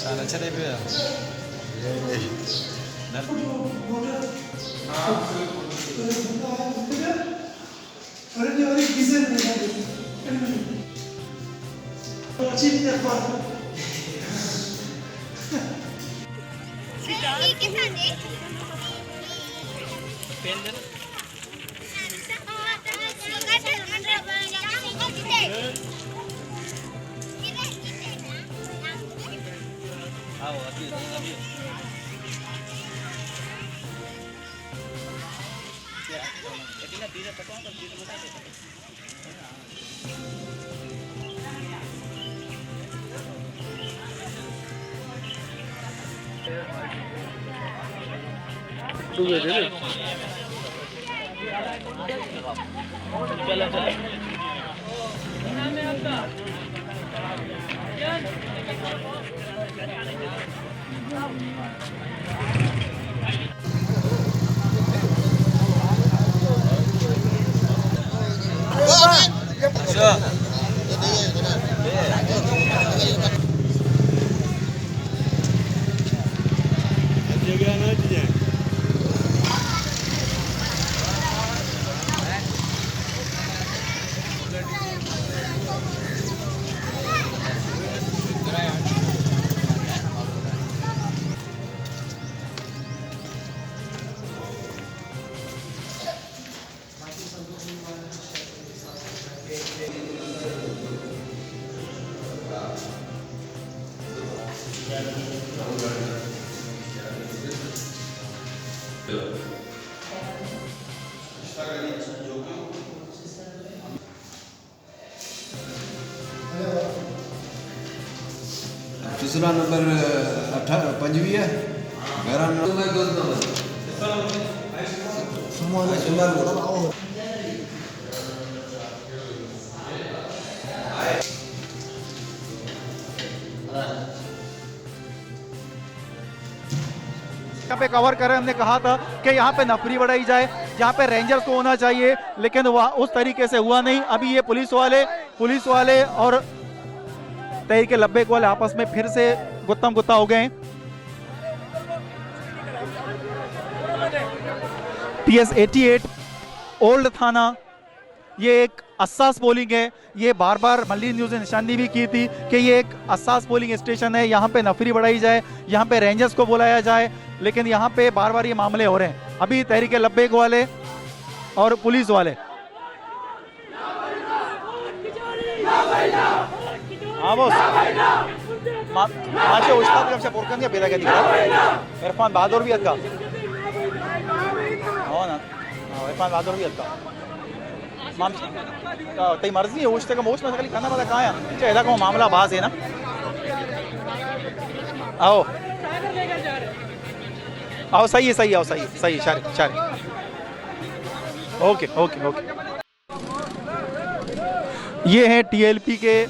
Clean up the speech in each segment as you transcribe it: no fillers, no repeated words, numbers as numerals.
చాలా చదివా तीसरा नंबर 25 11 यहाँ पे कवर करें। हमने कहा था कि यहाँ पे नफरी बढ़ाई जाए, यहाँ पे रेंजर्स को होना चाहिए, लेकिन वह उस तरीके से हुआ नहीं। अभी ये पुलिस वाले और तहरीक लब्बैक वाले आपस में फिर से गुत्तम गुत्ता हो गए। PS 88 ओल्ड थाना, ये एक हसास पोलिंग है। ये बार बार मल्ली न्यूज़ ने निशानी भी की थी कि ये एक हसास पोलिंग स्टेशन है, यहाँ पे नफरी बढ़ाई जाए, यहाँ पे रेंजर्स को बुलाया जाए, लेकिन यहाँ पे बार बार ये मामले हो रहे हैं। अभी तहरीक लब्बैक वाले और पुलिस वाले इरफान बहादुर भी इरफान बहादुर भी तई मर्जी है उससे मोश ना सकली खाना पता कहाँ है चाहे को मामला बाज है ना। आओ आओ सही है आओ सही शारी ओके ओके ओके। ये है TLP के,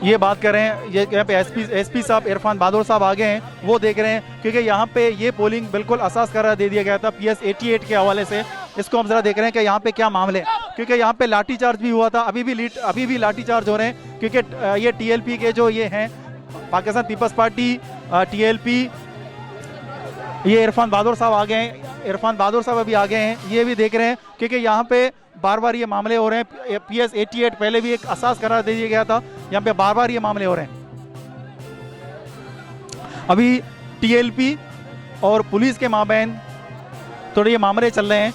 ये बात कर रहे हैं। ये यहाँ पे SP साहब इरफान बहादुर साहब आगे हैं, वो देख रहे हैं क्योंकि यहाँ पे ये पोलिंग बिल्कुल असास करार दे दिया गया था PS 88 के हवाले से। इसको हम जरा देख रहे हैं कि यहाँ पे क्या मामले हैं, क्योंकि यहाँ पे लाठीचार्ज भी हुआ था, अभी भी लाठीचार्ज हो रहे हैं, क्योंकि ये TLP के जो ये हैं पाकिस्तान पीपल्स पार्टी TLP, ये इरफान बहादुर साहब आ गए हैं, इरफान बहादुर साहब अभी आ गए हैं, ये भी देख रहे हैं क्योंकि यहाँ पे बार बार ये मामले हो रहे हैं। PS 88 पहले भी एक असास करार दे दिया गया था, यहाँ पे बार बार ये मामले हो रहे हैं। अभी टीएलपी और पुलिस के माबैन थोड़े ये मामले चल रहे हैं।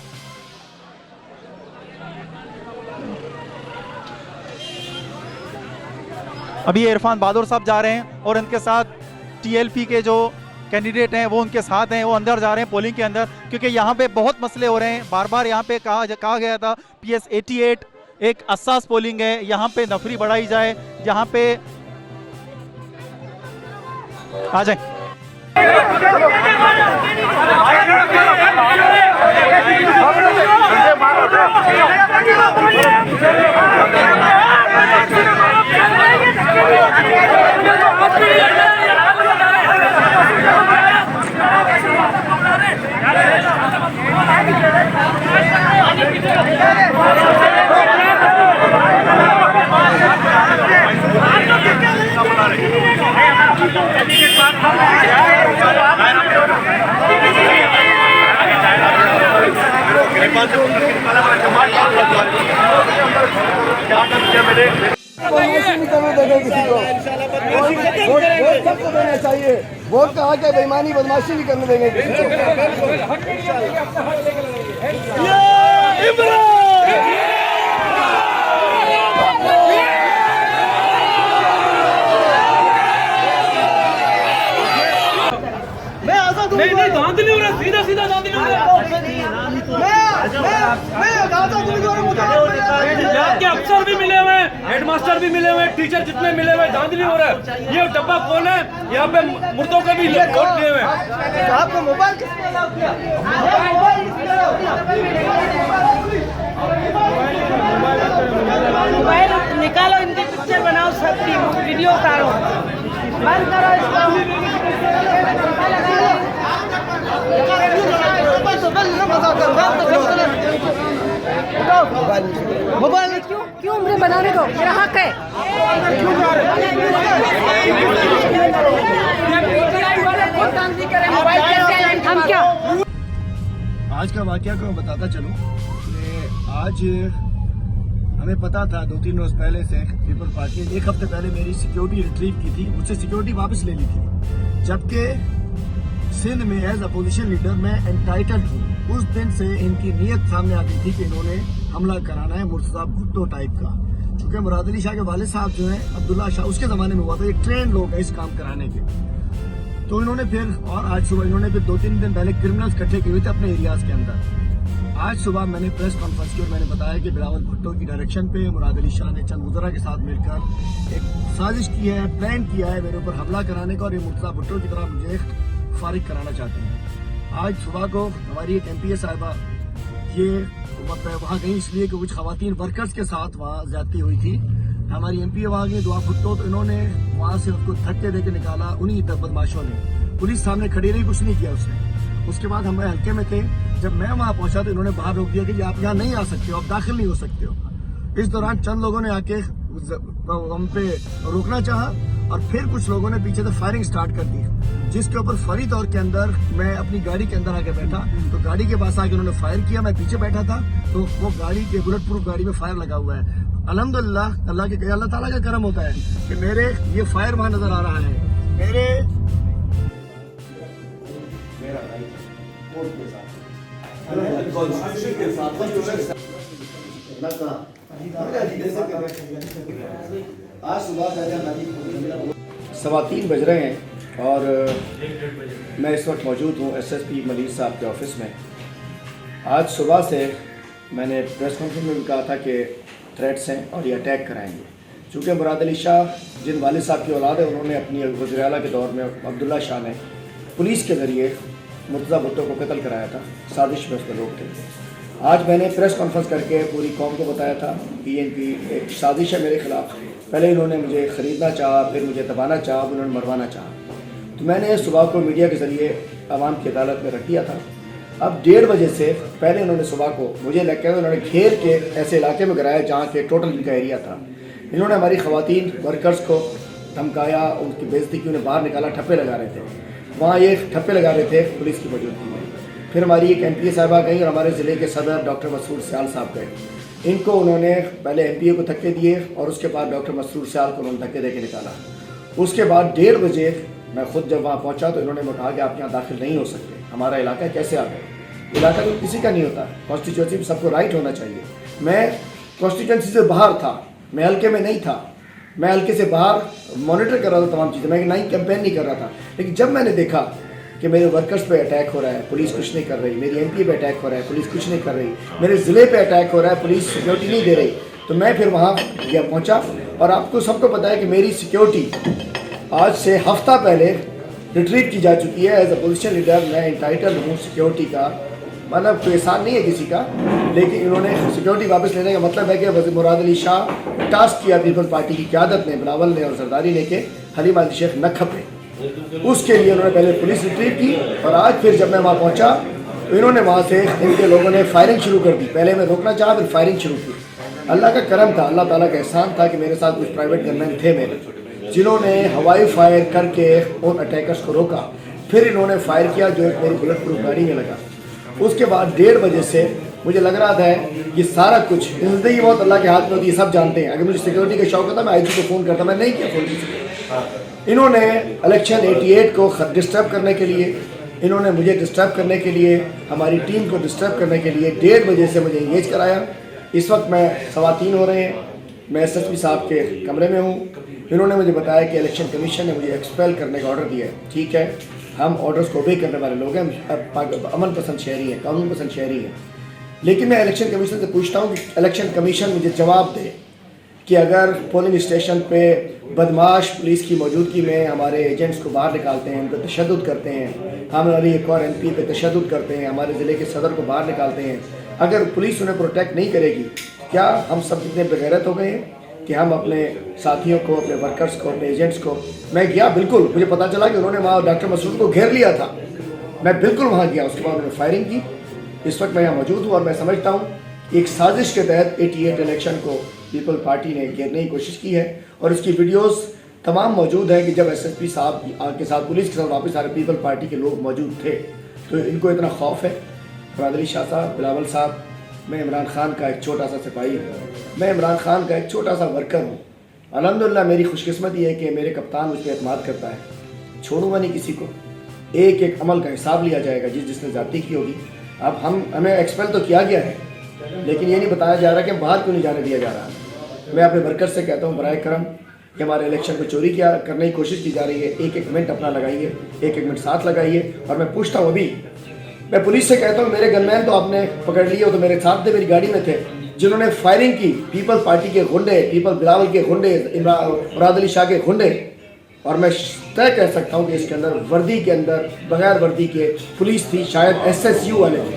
अभी इरफान बहादुर साहब जा रहे हैं और उनके साथ टीएलपी के जो कैंडिडेट हैं वो उनके साथ हैं, वो अंदर जा रहे हैं पोलिंग के अंदर, क्योंकि यहाँ पे बहुत मसले हो रहे हैं। बार बार यहाँ पे कहा गया था PS 88 एक हसास पोलिंग है, यहाँ पे नफरी बढ़ाई जाए, यहाँ पे आ जाए। सबको देना चाहिए वोट का हक है, बेईमानी बदमाशी नहीं करने देंगे किसी को। नहीं धांधली हो रहा, सीधा सीधा धांधली हो रहा। यहाँ के अफसर भी मिले हुए हैं, हेडमास्टर भी मिले हुए हैं, टीचर जितने मिले हुए हैं, धांधली हो रहा है। ये डब्बा कौन है? यहाँ पे मुर्दों के भी वोट लिए हुए हैं। आपको मोबाइल किसने अलाउ किया? मोबाइल निकालो, इनके पिक्चर बनाओ, सब वीडियो उतारो, बंद करो इसको। मोबाइल क्यों मुझे बनाने दो, मेरा हक है। हम क्या आज का वाकया को मैं बताता चलूं कि आज हमें पता था 2-3 रोज पहले से पीपल पार्टी ने 1 हफ्ते पहले मेरी सिक्योरिटी रिट्रीव की थी, मुझसे सिक्योरिटी वापस ले ली थी, जबकि सिंध में एज अपोजिशन लीडर मैं एंटाइटल्ड हूँ। उस दिन से इनकी नीयत सामने आ गई थी कि इन्होंने हमला कराना है मुर्तज़ा भुट्टो टाइप का, क्योंकि मुराद अली शाह के वालिद साहब जो हैं अब्दुल्ला शाह उसके ज़माने में हुआ था, ये ट्रेन लोग हैं इस काम कराने के। तो इन्होंने फिर और आज सुबह इन्होंने फिर 2-3 दिन पहले क्रिमिनल्स इकट्ठे किए हुए थे अपने एरियाज के अंदर। आज सुबह मैंने प्रेस कॉन्फ्रेंस की और मैंने बताया कि बिलावल भुट्टो की डायरेक्शन पे मुराद अली शाह ने चंद वज़रा के साथ मिलकर एक साजिश की है, प्लान किया है मेरे ऊपर हमला कराने का, और ये मुर्तज़ा भुट्टो की तरह मुझे फारिग कराना चाहते हैं। आज सुबह को हमारी एक MPA साहिबा ये वहाँ गई इसलिए कि कुछ खवातीन वर्कर्स के साथ वहाँ ज्यादती हुई थी। हमारी MPA वहाँ गई दुआ भुट्टो, तो इन्होंने वहाँ से उसको धक्के देके निकाला उन्हीं बदमाशों ने। पुलिस सामने खड़ी रही, कुछ नहीं किया उसने। उसके बाद हम हल्के में थे, जब मैं वहाँ पहुंचा तो इन्होंने बाहर रोक दिया कि आप यहाँ नहीं आ सकते हो, आप दाखिल नहीं हो सकते हो। इस दौरान चंद लोगों ने आके हम पे रोकना चाहा और फिर कुछ लोगों ने पीछे से फायरिंग स्टार्ट कर दी, जिसके ऊपर फौरी तौर के अंदर मैं अपनी गाड़ी के अंदर आके बैठा, तो गाड़ी के पास आके उन्होंने फायर किया, मैं पीछे बैठा था, तो वो गाड़ी के बुलेट प्रूफ गाड़ी में फायर लगा हुआ है। अल्हम्दुलिल्लाह अल्लाह ताला का करम होता है कि मेरे ये फायर वहां नजर आ रहा है। मेरे आज सुबह 3:15 बज रहे हैं और मैं इस वक्त मौजूद हूँ SSP मलिक साहब के ऑफिस में। आज सुबह से मैंने प्रेस कॉन्फ्रेंस में भी कहा था कि थ्रेट्स हैं और ये अटैक कराएंगे, चूँकि मुराद अली शाह जिन वालिद साहब की औलाद है, उन्होंने अपनी वज़ीर आला के दौर में अब्दुल्ला शाह ने पुलिस के ज़रिए मुर्तज़ा भुट्टो को कत्ल कराया था, साजिश में उसके लोग थे। आज मैंने प्रेस कॉन्फ्रेंस करके पूरी कौम को बताया था कि इनकी एक साजिश है मेरे ख़िलाफ़। पहले इन्होंने मुझे ख़रीदना चाहा, फिर मुझे दबाना चाहा, उन्होंने मरवाना चाहा। तो मैंने सुबह को मीडिया के ज़रिए आवाम की अदालत में रख दिया था। अब 1:30 बजे से पहले इन्होंने सुबह को मुझे लग के उन्होंने घेर के ऐसे इलाके में गिराया जहाँ के टोटल इनका एरिया था। इन्होंने हमारी ख़वातीन वर्कर्स को धमकाया, उनकी बेइज्जती की, उन्हें बाहर निकाला, ठप्पे लगा रहे थे। वहाँ ये ठप्पे लगा रहे थे पुलिस की मौजूदगी में। फिर हमारी एक MPA साहिबा गई और हमारे ज़िले के सदर डॉक्टर मसरूर सियाल साहब गए। इनको उन्होंने पहले MPA को धक्के दिए और उसके बाद डॉक्टर मसरूर सियाल को उन्होंने धक्के दे के निकाला। उसके बाद 1:30 बजे मैं खुद जब वहाँ पहुँचा तो इन्होंने कहा कि आप यहाँ दाखिल नहीं हो सकते, हमारा इलाका कैसे आ गए। इलाका तो किसी का नहीं होता, कॉन्स्टिट्यूंसी में सबको राइट होना चाहिए। मैं कॉन्स्टिट्यूंसी से बाहर था, मैं हल्के में नहीं था, मैं हल्के से बाहर मॉनिटर कर रहा था तमाम चीज़ें, मैं नहीं कैंपेन नहीं कर रहा था। लेकिन जब मैंने देखा कि मेरे वर्कर्स पे अटैक हो रहा है, पुलिस कुछ नहीं कर रही, मेरी एमपी पे अटैक हो रहा है, पुलिस कुछ नहीं कर रही, मेरे ज़िले पे अटैक हो रहा है, पुलिस सिक्योरिटी नहीं दे रही, तो मैं फिर वहाँ पहुँचा। और आपको सबको पता है कि मेरी सिक्योरिटी आज से हफ्ता पहले रिट्रीव की जा चुकी है। एज अ पोजिशन लीडर मैं इंटाइटल हूँ सिक्योरिटी का, मतलब कोई एहसान नहीं है किसी का, लेकिन इन्होंने सिक्योरिटी वापस लेने का मतलब है कि वज़ीर मुराद अली शाह टास्क किया पीपल पार्टी की क़यादत ने, बिलावल ने और जरदारी ने, के हलीम अली शेख न खपे, उसके लिए उन्होंने पहले पुलिस रिट्रीव की। और आज फिर जब मैं वहाँ पहुँचा तो इन्होंने वहाँ से इनके लोगों ने फायरिंग शुरू कर दी। पहले मैं रोकना चाहा, फिर फायरिंग शुरू की। अल्लाह का करम था, अल्लाह ताला का एहसान था कि मेरे साथ कुछ प्राइवेट गनमैन थे मेरे, जिन्होंने हवाई फायर करके उन अटैकर्स को रोका। फिर इन्होंने फायर किया जो एक मेरी बुलेट प्रूफ गाड़ी में लगा। उसके बाद 1:30 बजे से मुझे लग रहा था कि सारा कुछ ज़िंदगी बहुत अल्लाह के हाथ में होती है, सब जानते हैं। अगर मुझे सिक्योरिटी का शौक होता मैं आईजी को फ़ोन करता, मैं नहीं किया फ़ोन किसी। इन्होंने इलेक्शन 88 को डिस्टर्ब करने के लिए, इन्होंने मुझे डिस्टर्ब करने के लिए, हमारी टीम को डिस्टर्ब करने के लिए 1:30 बजे से मुझे इंगेज कराया। इस वक्त मैं 3:15 हो रहे हैं, मैं SSP साहब के कमरे में हूँ। इन्होंने मुझे बताया कि इलेक्शन कमीशन ने मुझे एक्सपेल करने का ऑर्डर दिया है। ठीक है, हम ऑर्डर्स को ओबे करने वाले लोग हैं, अमन पसंद शहरी हैं, कानून पसंद शहरी हैं। लेकिन मैं इलेक्शन कमीशन से पूछता हूँ कि इलेक्शन कमीशन मुझे जवाब दे कि अगर पोलिंग स्टेशन पे बदमाश पुलिस की मौजूदगी में हमारे एजेंट्स को बाहर निकालते हैं, उन पर तशद्दुद करते हैं, हमारी एक और MP पे तशद्दुद करते हैं, हमारे ज़िले के सदर को बाहर निकालते हैं, अगर पुलिस उन्हें प्रोटेक्ट नहीं करेगी, क्या हम सब इतने बेगैरत हो गए हैं कि हम अपने साथियों को, अपने वर्कर्स को, अपने एजेंट्स को। मैं गया, बिल्कुल मुझे पता चला कि उन्होंने वहाँ डॉक्टर मसूद को घेर लिया था, मैं बिल्कुल वहाँ गया, उसके बाद उन्होंने फायरिंग की। इस वक्त मैं यहाँ मौजूद हूँ और मैं समझता हूँ एक साजिश के तहत 88 इलेक्शन को पीपल पार्टी ने घेरने की कोशिश की है। और इसकी वीडियोस तमाम मौजूद है कि जब SSP साहब के साथ, पुलिस के साथ वापस सारे पीपल पार्टी के लोग मौजूद थे, तो इनको इतना खौफ है। मुराद अली शाह साहब, बिलावल साहब, मैं इमरान खान का एक छोटा सा सिपाही हूँ, मैं इमरान खान का एक छोटा सा वर्कर हूँ। अल्हम्दुलिल्लाह मेरी खुशकिस्मती है कि मेरे कप्तान मुझ पर एतमाद करता है, छोड़ूंगा नहीं किसी को, एक एक अमल का हिसाब लिया जाएगा जिसने ज़्यादती की होगी। अब हमें एक्सपेल तो किया गया है, लेकिन ये नहीं बताया जा रहा कि बाहर क्यों नहीं जाने दिया जा रहा। मैं अपने वर्कर से कहता हूँ बराए करम कि हमारे इलेक्शन को चोरी करने की कोशिश की जा रही है, एक एक मिनट अपना लगाइए, एक एक मिनट साथ लगाइए। और मैं पूछता हूँ, अभी मैं पुलिस से कहता हूँ मेरे गनमैन तो आपने पकड़ लिए हो, तो मेरे साथ थे, मेरी गाड़ी में थे, जिन्होंने फायरिंग की, पीपल पार्टी के गुंडे, पीपल बिलावल के गुंडे, मुराद अली शाह के गुंडे। और मैं तय कह सकता हूँ कि इसके अंदर वर्दी के अंदर बगैर वर्दी के पुलिस थी, शायद SSU वाले थे,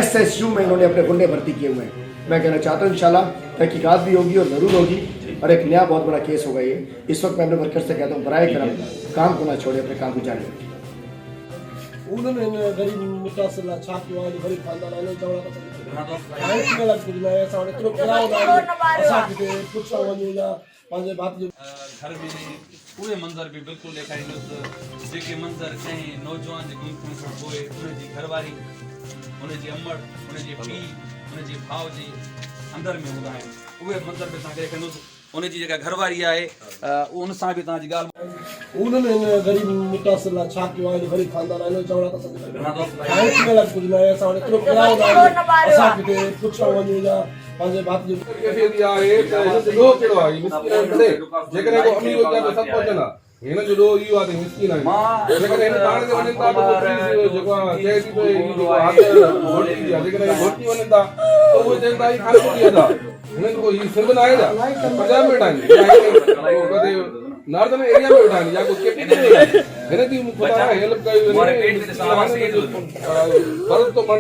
SSU में इन्होंने अपने गुंडे भर्ती किए हुए हैं। मैं कहना चाहता हूँ इंशाल्लाह तहकीकात भी होगी और ज़रूर होगी और एक नया बहुत बड़ा केस होगा ये। इस वक्त मैं अपने वर्कर से कहता हूँ बराए करम काम को ना छोड़े, अपने काम को जारी रखें। उन्होंने गरीब मुतासिर छाप वाली गरीब खानदान चवड़ा घर में पूरे मंज़र भी बिल्कुल ॾेखारींदुसि, जेके मंज़र कंहिं नौजवान जे गुम थियण खां पोइ उनजी घरवारी, उनजी अमड़, उनजे पीउ, उनजे भाउ जे अंदर में हूंदा आहिनि, उहे मंज़र बि तव्हांखे ॾेखारींदुसि। उनजी जेका घरवारी आहे उन सां बि तव्हांजी ॻाल्हि। उन्होंने गरीब मुतासिर छाप वाली गरीब खानदान चवड़ा पंहिंजे बाप जो हिन जो ॾोह इहो आहे त मिसकिन आहे, जेकॾहिं हिन थाणे ते वञनि था त पुलिस जेको आहे चए थी पई जेको हथ घोटी जी आहे, जेकॾहिं घोटी वञनि था त उहे चवनि था हीअ खाने कुटी आहे छा, हिननि को हीअ सिंध न आहे छा, पंजाब में वेठा आहिनि या कॾहिं नॉर्दर्न एरिया में वेठा आहिनि या कुझु कैपिटल में आहिनि, हिन जी ख़ुदा हेल्प कई फर्ज़ तो बण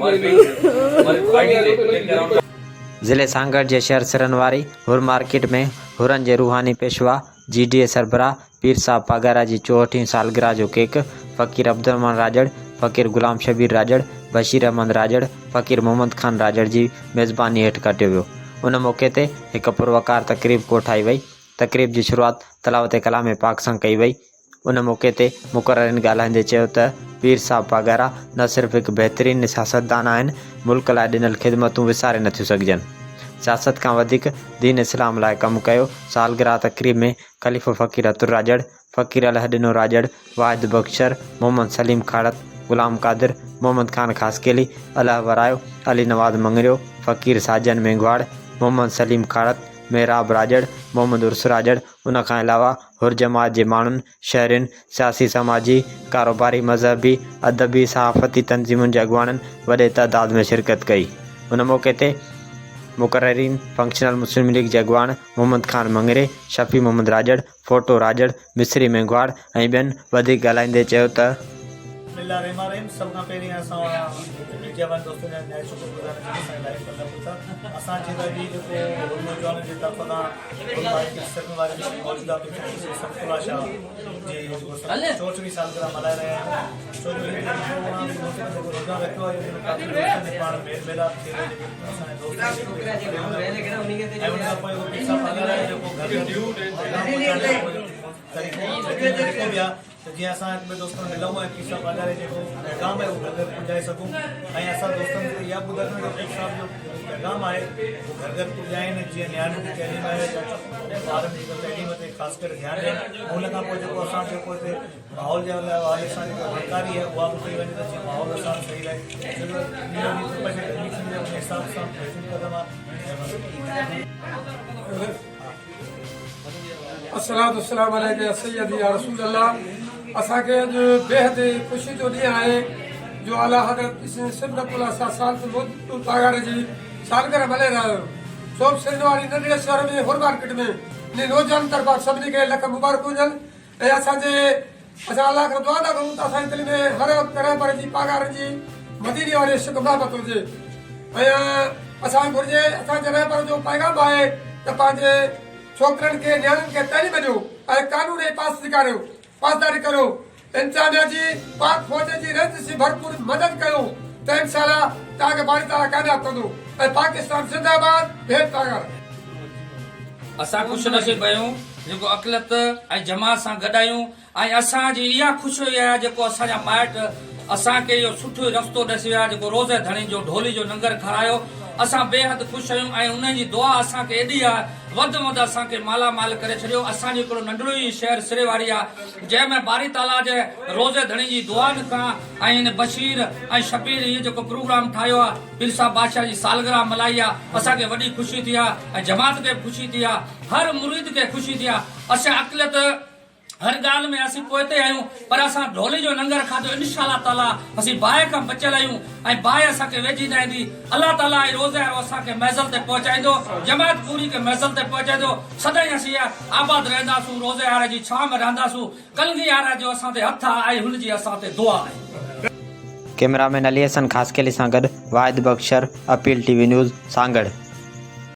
ज़िले सांगड़ के शहर सिरनवारी हुर मार्केट में हुरन के रूहानी पेशवा GDA सरबराह पीर साहब पागारा की 64वीं सालगिरह जो केक फ़कीर अब्दुलरहमान राजड़, फ़कीर गुलाम शबीर राजड़, बशीर अहमद राजड़, फ़कीर मोहम्मद खान राजड़ की मेज़बानी हेठ कटियो वियो। उन मौके ते एक पुरवकार तकरीब कोठाई वई। तकरीब की शुरुआत तलावत कलाम पाक सां कई वई। उन मौके ते मुक़ररीन ॻाल्हाईंदे चयो त पीर साहब पागारा न सिर्फ़ एक बेहतरीन सियासतदान आहिनि, मुल्क लाइ ॾिनल ख़िदमतूं विसारे नथियूं सघिजनि। सियासत खां वधीक दीन इस्लाम लाइ कमु कयो। सालगिरह तकरीब में ख़लीफ़ो फ़कीर अतुर राजड़, फ़कीर अल हडनो राजड़, वाहिद बख्शर, मोहम्मद सलीम खाड़त, गुलाम कादिर, मोहम्मद खान खासकेली, अलाह वरायो, अली नवाज मंगरियो, फ़कीर साजन मेंगवाड़, मोहम्मद सलीम खाड़त, मेहराब राजड़, मोहम्मद उर्स राजड़, उन खां अलावा हुर जमात जे माण्हुनि, शहरियुनि, सियासी समाजी, कारोबारी, मज़हबी, अदबी, सहाफ़ती तंज़ीमुनि जे अॻुवाणनि वॾे तइदाद में शिरकत कई। उन मौक़े ते मुक़ररीन फंक्शनल मुस्लिम लीग जे अॻुवाण मोहम्मद खान मंगरे, शफ़ी मोहम्मद राजड़, फोटो राजड़, मिस्री मेंगवाड़ ऐं ॿियनि वधीक ॻाल्हाईंदे चयो त बिस्मिल्लाहिर्रहमानिर्रहीम। सबका पहिरीं असां जवान दोस्तों ने नए शुक्रगुज़ार आहियूं लाइव करण पुछा असां जेका बि जेको नौजवान जे तरफ़ खां सरकार वारे मौजूदा सतपुरा शाह जे 14वीं सालगिरह मल्हाए रहिया आहियूं। 14वीं रोज़ा रखियो आहे काफ़ी दोस्तनि पाण मेल मिलाप थिए असांजे दोस्त ऐं उन खां पोइ पिसा पघार आहे जेको तरीक़ो बि आहे त जीअं असां हिक ॿिए दोस्तनि मिलूं ऐं पिसा पघार जेको पैगाम आहे उहो घर घर पहुचाए सघूं ऐं असां दोस्तनि खे इहा ॿुधायूं जो साहब जो पैगाम आहे उहो घर घर पुॼाइनि जीअं नियाणियुनि जी तइलीम आहे ॿारनि जी तइलीम ते ख़ासि करे ध्यानु ॾियनि। उन खां पोइ जेको असां जेको हिते माहौल जे हवाले सां जेका जानकारी आहे उहा बि कई वञे त जीअं माहौल असां सही रहे कंडीशन जे हिसाब सां क़दम आहे। अस्सलातु वस्सलामु अलैका या सय्यदी या रसूल अल्लाह। असांखे अॼु बेहद ख़ुशी जो ॾींहुं आहे जो आला हज़रत सिंधपुला साल पघार जी सालगिरह मल्हाए रहिया आहियूं। सोभ सिंध वारी नंढड़े शहर में हुर मार्केट में इन नौजवान तरफ़ां सभिनी खे लख मुबारक हुजनि ऐं असां अलाह खां दुआ था कयूं त असांजे दिलि में हर तरह पर जी पघार जी मदीने वारी इश्क़ मोहबत हुजे ऐं असांखे घुर्जे असांजे रहबर जो पैगाम आहे त पंहिंजे छोकिरनि खे नियाणियुनि खे तइलीम ॾियो ऐं कानून जी पासदारी करो। इंसानिया जी पाक फ़ौज जी रंज जी भरपूर मदद कयो त इंशाअल्लाह तव्हांखे बारी ताला कामयाब कंदो ऐं पाकिस्तान जिंदाबाद भेट पघार। असां ख़ुशि नसीब आहियूं जेको अक़लियत ऐं जमात सां गॾु आहियूं ऐं असांजी इहा ख़ुशी आहे जेको असांजा माइट असांखे इहो सुठो रस्तो ॾसी विया जेको रोज़े धणी जो ढोली जो लंगर खारायो। असां बेहद ख़ुशि आहियूं ऐं उन्हनि जी दुआ असांखे एॾी आहे वधि में वधि असांखे मालामाल करे छॾियो। असांजो हिकिड़ो नंढड़ो ई शहर सिरेवारी आहे जंहिंमें बारी ताला जे रोज़े धणी जी दुआनि खां ऐं इन बशीर ऐं शबीर इहो जेको प्रोग्राम ठाहियो आहे पीर साहब बादशाह जी सालगिरह मल्हाई आहे असांखे वॾी ख़ुशी थी आहे ऐं जमात खे ख़ुशी थी आहे हर मुरीद खे ख़ुशी थी आहे। असां अक़लियत हर ॻाल्हि में असीं पोइते आहियूं पर असां ढोली जो लंगर खाधो इंशाअल्लाह ताला असीं बाहि खां बचियल आहियूं ऐं बाहि असांखे वेझी न ईंदी। अलाह ताला ऐं रोज़े वारो असांखे महज़ल ते पहुचाईंदो जमात पूरी खे महज़ल ते पहुचाईंदो। सदाईं असीं आबाद रहंदासूं रोज़े वारे जी छांव में रहंदासूं कलगी वारा जो असां ते हथ आहे ऐं हुनजी असां ते दुआ आहे। कैमरामैन अली हसन खासकेली सां गॾु वाहिद बख्शर, अपील टीवी न्यूज़, सांगड़।